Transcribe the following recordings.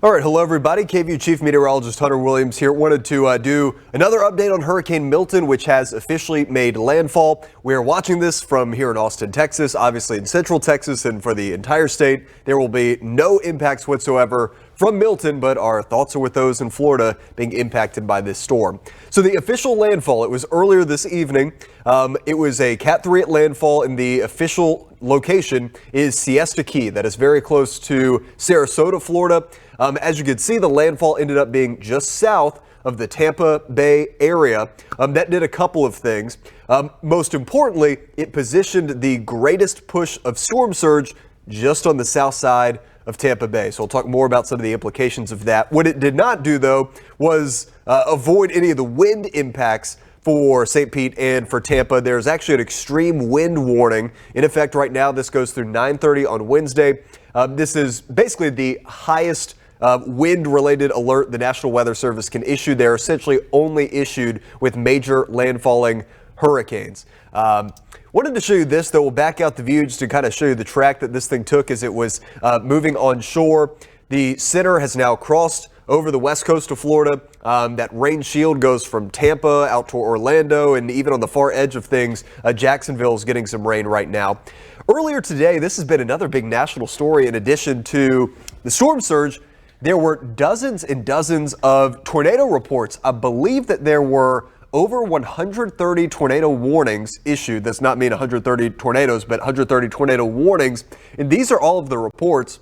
All right, hello everybody. KVUE Chief Meteorologist Hunter Williams here. Wanted to do another update on Hurricane Milton, which has officially made landfall. We are watching this from here in Austin, Texas, obviously in central Texas, and for the entire state, there will be no impacts whatsoever from Milton, but our thoughts are with those in Florida being impacted by this storm. So the official landfall, it was earlier this evening. It was a Cat 3 at landfall, and the official location is Siesta Key. That is very close to Sarasota, Florida. As you can see, the landfall ended up being just south of the Tampa Bay area. That did a couple of things. Most importantly, it positioned the greatest push of storm surge just on the south side of Tampa Bay. So we'll talk more about some of the implications of that. What it did not do, though, was avoid any of the wind impacts for St. Pete and for Tampa. There's actually an extreme wind warning in effect right now. This goes through 9:30 on Wednesday. This is basically the highest wind-related alert the National Weather Service can issue. They're essentially only issued with major landfalling hurricanes. Wanted to show you this, though. We'll back out the view just to kind of show you the track that this thing took as it was moving on shore. The center has now crossed over the west coast of Florida. That rain shield goes from Tampa out to Orlando, and even on the far edge of things, Jacksonville is getting some rain right now. Earlier today, this has been another big national story. In addition to the storm surge, there were dozens and dozens of tornado reports. I believe that there were over 130 tornado warnings issued. That's not mean 130 tornadoes, but 130 tornado warnings. And these are all of the reports.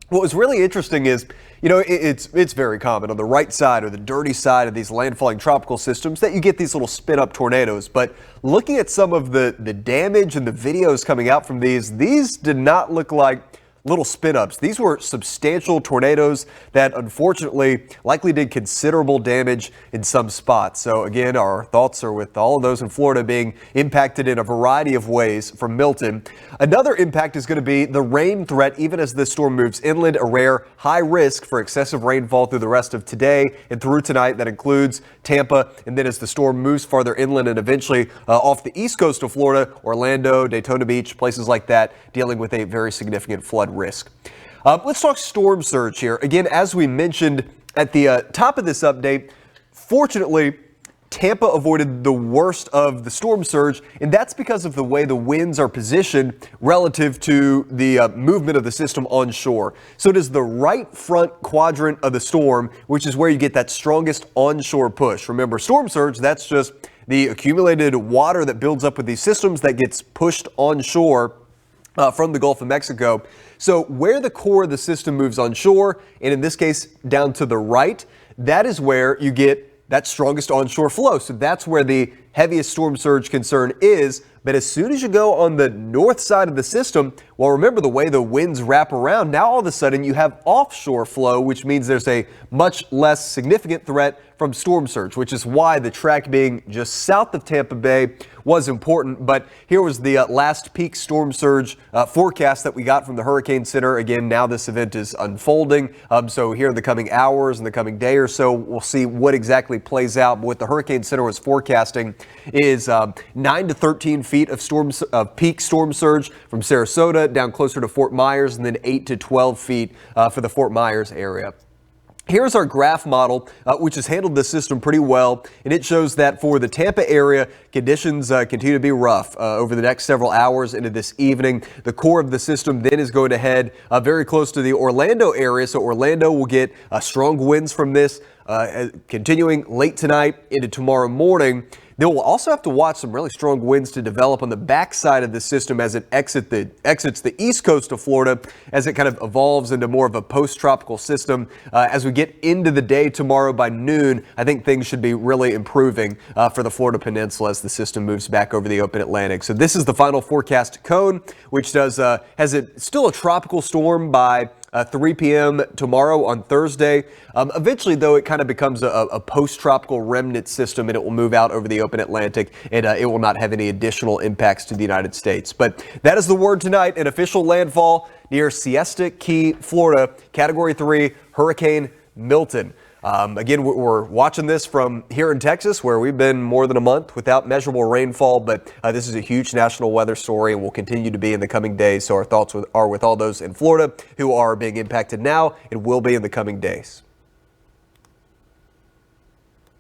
What was really interesting is, you know, it's very common on the right side or the dirty side of these landfalling tropical systems that you get these little spin-up tornadoes. But looking at some of the damage and the videos coming out from these did not look like little spin-ups. These were substantial tornadoes that unfortunately likely did considerable damage in some spots. So again, our thoughts are with all of those in Florida being impacted in a variety of ways from Milton. Another impact is going to be the rain threat even as this storm moves inland, a rare high risk for excessive rainfall through the rest of today and through tonight. That includes Tampa, and then as the storm moves farther inland and eventually off the east coast of Florida, Orlando, Daytona Beach, places like that, dealing with a very significant flood risk. Let's talk storm surge here. Again, as we mentioned at the top of this update, fortunately, Tampa avoided the worst of the storm surge, and that's because of the way the winds are positioned relative to the movement of the system onshore. So it is the right front quadrant of the storm, which is where you get that strongest onshore push. Remember, storm surge, that's just the accumulated water that builds up with these systems that gets pushed onshore from the Gulf of Mexico. So where the core of the system moves onshore, and in this case down to the right, that is where you get that strongest onshore flow. So that's where the heaviest storm surge concern is. But as soon as you go on the north side of the system, well, remember the way the winds wrap around, now all of a sudden you have offshore flow, which means there's a much less significant threat from storm surge, which is why the track being just south of Tampa Bay was important. But here was the last peak storm surge forecast that we got from the Hurricane Center. Again, now this event is unfolding. So here in the coming hours and the coming day or so, we'll see what exactly plays out. But what the Hurricane Center was forecasting is 9 to 13 feet of peak storm surge from Sarasota down closer to Fort Myers, and then 8 to 12 feet for the Fort Myers area. Here's our graph model, which has handled this system pretty well, and it shows that for the Tampa area, conditions continue to be rough over the next several hours into this evening. The core of the system then is going to head very close to the Orlando area, so Orlando will get strong winds from this continuing late tonight into tomorrow morning. Then we'll also have to watch some really strong winds to develop on the backside of the system as it exits the east coast of Florida, as it kind of evolves into more of a post-tropical system. As we get into the day tomorrow by noon, I think things should be really improving for the Florida Peninsula as the system moves back over the open Atlantic. So this is the final forecast cone, which has it still a tropical storm by 3 p.m. tomorrow on Thursday. Eventually, though, it kind of becomes a post-tropical remnant system, and it will move out over the open Atlantic, and it will not have any additional impacts to the United States. But that is the word tonight, an official landfall near Siesta Key, Florida, Category 3, Hurricane Milton. Again, we're watching this from here in Texas, where we've been more than a month without measurable rainfall, but this is a huge national weather story and will continue to be in the coming days. So our thoughts are with all those in Florida who are being impacted now and will be in the coming days.